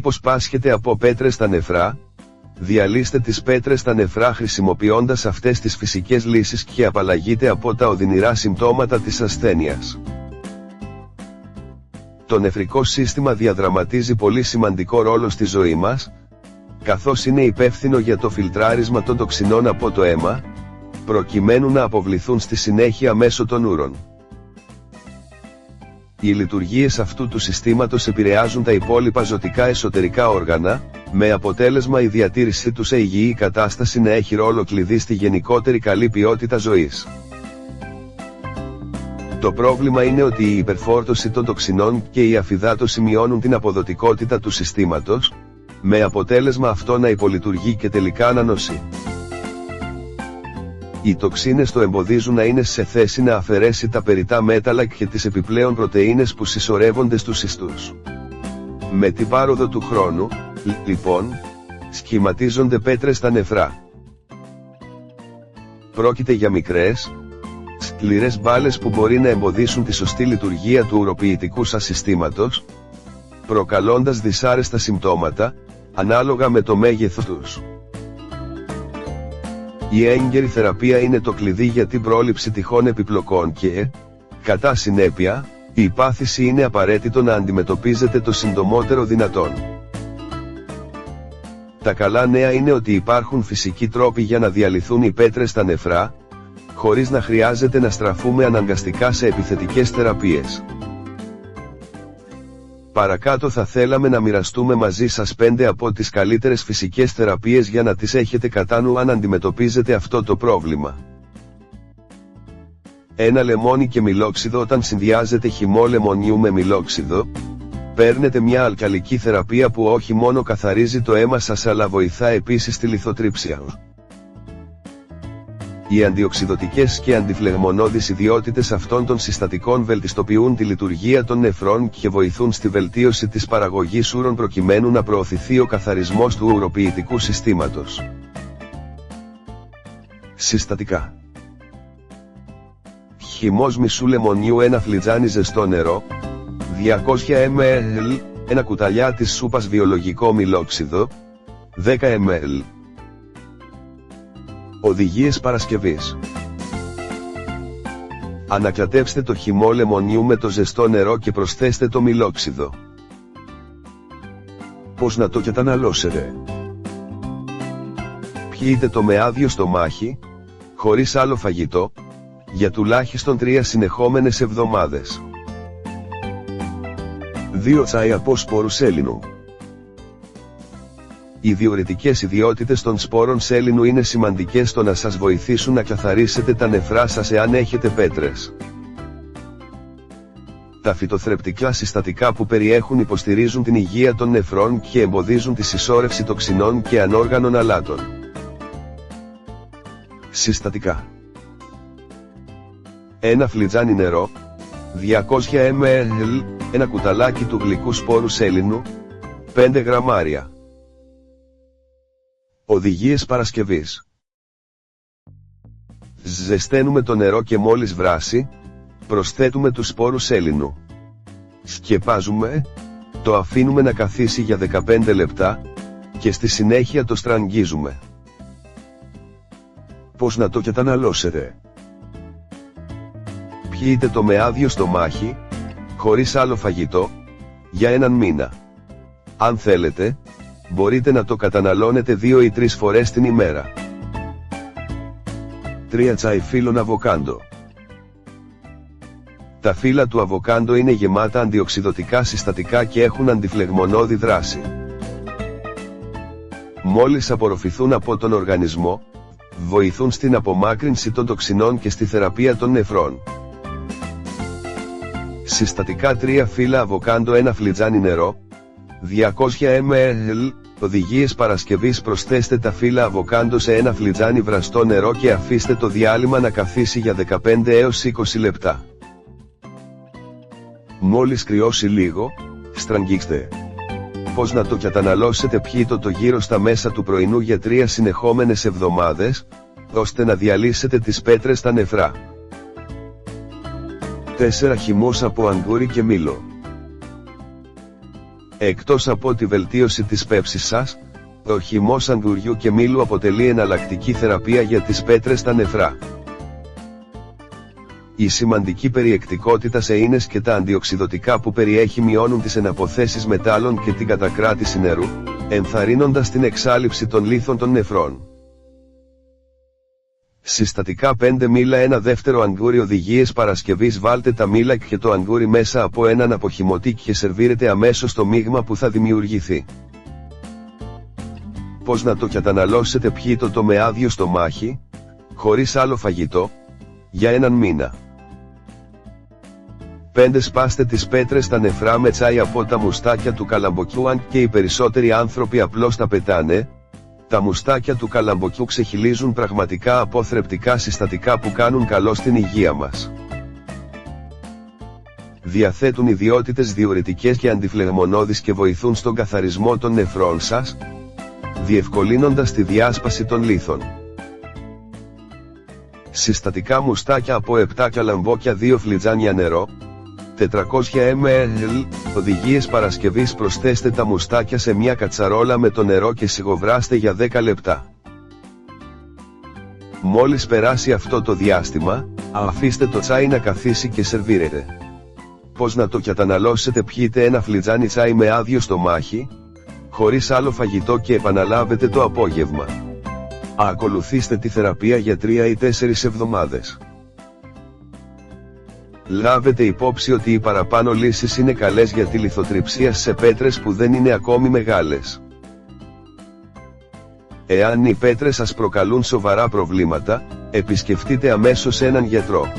όπως πάσχεται από πέτρες στα νεφρά, διαλύστε τις πέτρες στα νεφρά χρησιμοποιώντας αυτές τις φυσικές λύσεις και απαλλαγείτε από τα οδυνηρά συμπτώματα της ασθένειας. Το νεφρικό σύστημα διαδραματίζει πολύ σημαντικό ρόλο στη ζωή μας, καθώς είναι υπεύθυνο για το φιλτράρισμα των τοξινών από το αίμα, προκειμένου να αποβληθούν στη συνέχεια μέσω των ούρων. Οι λειτουργίες αυτού του συστήματος επηρεάζουν τα υπόλοιπα ζωτικά εσωτερικά όργανα, με αποτέλεσμα η διατήρησή τους σε υγιή κατάσταση να έχει ρόλο κλειδί στη γενικότερη καλή ποιότητα ζωής. Το πρόβλημα είναι ότι η υπερφόρτωση των τοξινών και η αφυδάτωση μειώνουν την αποδοτικότητα του συστήματος, με αποτέλεσμα αυτό να υπολειτουργεί και τελικά να νοσεί. Οι τοξίνες το εμποδίζουν να είναι σε θέση να αφαιρέσει τα περιττά μέταλλα και τις επιπλέον πρωτεΐνες που συσσωρεύονται στους ιστούς. Με την πάροδο του χρόνου, λοιπόν, σχηματίζονται πέτρες στα νεφρά. Πρόκειται για μικρές, σκληρές μπάλες που μπορεί να εμποδίσουν τη σωστή λειτουργία του ουροποιητικού σας συστήματος, προκαλώντας δυσάρεστα συμπτώματα, ανάλογα με το μέγεθος τους. Η έγκαιρη θεραπεία είναι το κλειδί για την πρόληψη τυχόν επιπλοκών και, κατά συνέπεια, η πάθηση είναι απαραίτητο να αντιμετωπίζεται το συντομότερο δυνατόν. Τα καλά νέα είναι ότι υπάρχουν φυσικοί τρόποι για να διαλυθούν οι πέτρες στα νεφρά, χωρίς να χρειάζεται να στραφούμε αναγκαστικά σε επιθετικές θεραπείες. Παρακάτω θα θέλαμε να μοιραστούμε μαζί σας 5 από τις καλύτερες φυσικές θεραπείες για να τις έχετε κατά νου αν αντιμετωπίζετε αυτό το πρόβλημα. 1 λεμόνι και μιλόξιδο. Όταν συνδυάζετε χυμό λεμονιού με μιλόξιδο, παίρνετε μια αλκαλική θεραπεία που όχι μόνο καθαρίζει το αίμα σας αλλά βοηθά επίσης τη λιθοτρίψια. Οι αντιοξυδοτικές και αντιφλεγμονώδεις ιδιότητες αυτών των συστατικών βελτιστοποιούν τη λειτουργία των νεφρών και βοηθούν στη βελτίωση της παραγωγής ούρων προκειμένου να προωθηθεί ο καθαρισμός του ουροποιητικού συστήματος. Συστατικά: χυμός μισού λεμονιού, 1 φλιτζάνι ζεστό νερό, 200 ml, 1 κουταλιά της σούπας βιολογικό μιλόξιδο, 10 ml. Οδηγίες παρασκευής. Ανακατέψτε το χυμό λεμονιού με το ζεστό νερό και προσθέστε το μιλόξιδο. Πώς να το καταναλώσετε? Πιείτε το με άδειο στομάχι, χωρίς άλλο φαγητό, για τουλάχιστον 3 συνεχόμενες εβδομάδες. 2 τσάι από σπόρους σέλινου. Οι διουρητικές ιδιότητες των σπόρων σέλινου είναι σημαντικές στο να σας βοηθήσουν να καθαρίσετε τα νεφρά σας εάν έχετε πέτρες. Τα φυτοθρεπτικά συστατικά που περιέχουν υποστηρίζουν την υγεία των νεφρών και εμποδίζουν τη συσσόρευση τοξινών και ανόργανων αλάτων. Συστατικά: 1 φλιτζάνι νερό, 200 ml, 1 κουταλάκι του γλυκού σπόρου σέλινου, 5 γραμμάρια. Οδηγίες παρασκευής. Ζεσταίνουμε το νερό και μόλις βράσει, προσθέτουμε τους σπόρους σέλινου. Σκεπάζουμε, το αφήνουμε να καθίσει για 15 λεπτά, και στη συνέχεια το στραγγίζουμε. Πώς να το καταναλώσετε? Πιείτε το με άδειο στομάχι, χωρίς άλλο φαγητό, για 1 μήνα. Αν θέλετε, μπορείτε να το καταναλώνετε 2 ή 3 φορές την ημέρα. 3 τσάι φύλλων αβοκάντο. Τα φύλλα του αβοκάντο είναι γεμάτα αντιοξυδοτικά συστατικά και έχουν αντιφλεγμονώδη δράση. Μόλις απορροφηθούν από τον οργανισμό, βοηθούν στην απομάκρυνση των τοξινών και στη θεραπεία των νεφρών. Συστατικά: 3 φύλλα αβοκάντο, 1 φλιτζάνι νερό, 200 ml. Οδηγίες παρασκευής: προσθέστε τα φύλλα αβοκάντο σε 1 φλιτζάνι βραστό νερό και αφήστε το διάλειμμα να καθίσει για 15 έως 20 λεπτά. Μόλις κρυώσει λίγο, στραγγίξτε. Πώς να το καταναλώσετε? Πιείτε το γύρω στα μέσα του πρωινού για 3 συνεχόμενες εβδομάδες, ώστε να διαλύσετε τις πέτρες στα νεφρά. 4 χυμός από αγγούρι και μήλο. Εκτός από τη βελτίωση της πέψης σας, ο χυμός αγκουριού και μήλου αποτελεί εναλλακτική θεραπεία για τις πέτρες στα νεφρά. Η σημαντική περιεκτικότητα σε ίνες και τα αντιοξυδοτικά που περιέχει μειώνουν τις εναποθέσεις μετάλλων και την κατακράτηση νερού, ενθαρρύνοντας την εξάλειψη των λίθων των νεφρών. Συστατικά 5 μήλα. Ένα δεύτερο αγκούρι. Οδηγίες παρασκευής. Βάλτε τα μήλα και το αγκούρι μέσα από έναν αποχυμωτή και σερβίρετε αμέσως το μείγμα που θα δημιουργηθεί. Πώς να το καταναλώσετε? Πιείτε το με άδειο στομάχι, χωρίς άλλο φαγητό, για έναν μήνα. 5. Σπάστε τις πέτρες στα νεφρά με τσάι από τα μουστάκια του καλαμποκιού. Αν και οι περισσότεροι άνθρωποι απλώς τα πετάνε, τα μουστάκια του καλαμποκιού ξεχυλίζουν πραγματικά από θρεπτικά συστατικά που κάνουν καλό στην υγεία μας. Διαθέτουν ιδιότητες διουρητικές και αντιφλεγμονώδεις και βοηθούν στον καθαρισμό των νεφρών σας, διευκολύνοντας τη διάσπαση των λίθων. Συστατικά μουστάκια από 7 καλαμπόκια. 2 φλιτζάνια νερό, 400 ml. Οδηγίες παρασκευής. Προσθέστε τα μουστάκια σε μια κατσαρόλα με το νερό και σιγοβράστε για 10 λεπτά. Μόλις περάσει αυτό το διάστημα, αφήστε το τσάι να καθίσει και σερβίρετε. Πώς να το καταναλώσετε? Πιείτε ένα φλιτζάνι τσάι με άδειο στομάχι, χωρίς άλλο φαγητό και επαναλάβετε το απόγευμα. Ακολουθήστε τη θεραπεία για 3 ή 4 εβδομάδες. Λάβετε υπόψη ότι οι παραπάνω λύσεις είναι καλές για τη λιθοτριψία σε πέτρες που δεν είναι ακόμη μεγάλες. Εάν οι πέτρες σας προκαλούν σοβαρά προβλήματα, επισκεφτείτε αμέσως έναν γιατρό.